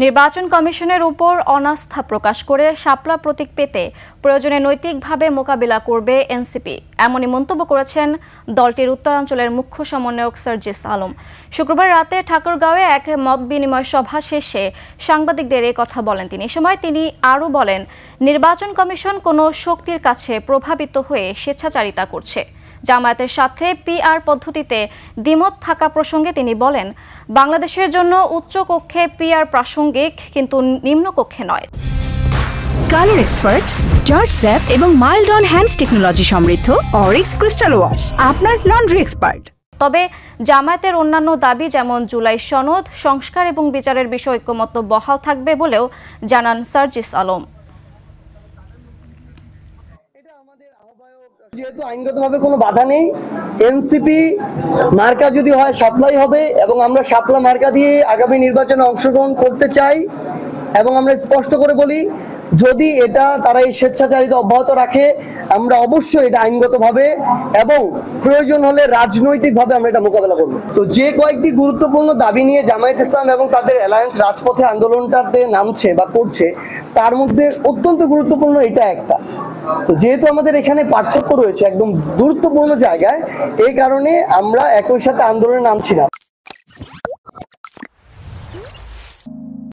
নির্বাচন কমিশনের উপর অনাস্থা প্রকাশ করে শাপলা প্রতীক পেতে প্রয়োজনে নৈতিকভাবে মোকাবিলা করবে এনসিপি, এমনই মন্তব্য করেছেন দলটির উত্তরাঞ্চলের মুখ্য সমন্বয়ক সার্জিস আলম। শুক্রবার রাতে ঠাকুরগাঁওয়ে এক মত বিনিময় সভা শেষে সাংবাদিকদের এই কথা বলেন তিনি। এ সময় তিনি আরও বলেন, নির্বাচন কমিশন কোনো শক্তির কাছে প্রভাবিত হয়ে স্বেচ্ছাচারিতা করছে। জামায়াতের সাথে পিআর পদ্ধতিতে দ্বিমত থাকা প্রসঙ্গে তিনি বলেন, বাংলাদেশের জন্য উচ্চ কক্ষে পিআর প্রাসঙ্গিক, কিন্তু নিম্ন কক্ষে নয়। কালার এক্সপার্ট, জর্জ স্যাপ এবং মাইল্ড অন হ্যান্ডস টেকনোলজি সমৃদ্ধ অরিক্স ক্রিস্টাল ওয়াশ আপনার লন্ড্রি এক্সপার্ট। তবে জামায়াতের অন্যান্য দাবি যেমন জুলাই সনদ সংস্কার এবং বিচারের বিষয় ঐক্যমত্য বহাল থাকবে বলেও জানান সার্জিস আলম। যেহেতু আইনগতভাবে কোনো বাধা নেই, এনসিপি মার্কা যদি হয় শাপলাই হবে এবং আমরা শাপলা মার্কা দিয়ে আগামী নির্বাচনে অংশগ্রহণ করতে চাই। এবং আমরা স্পষ্ট করে বলি, যদি এটা তারা এই স্বেচ্ছাচারিতা অব্যাহত রাখে, আমরা অবশ্যই এটা আইনগতভাবে এবং প্রয়োজন হলে রাজনৈতিকভাবে আমরা এটা মোকাবেলা করব। তো যে কয়েকটি গুরুত্বপূর্ণ দাবি নিয়ে জামায়াত ইসলাম এবং তাদের অ্যালায়েন্স রাজপথে আন্দোলনটাতে নামছে বা করছে, তার মধ্যে অত্যন্ত গুরুত্বপূর্ণ এটা একটা। তো যেহেতু আমাদের এখানে পার্থক্য রয়েছে একদম গুরুত্বপূর্ণ জায়গায়, এই কারণে আমরা একই সাথে আন্দোলনে নামছি না।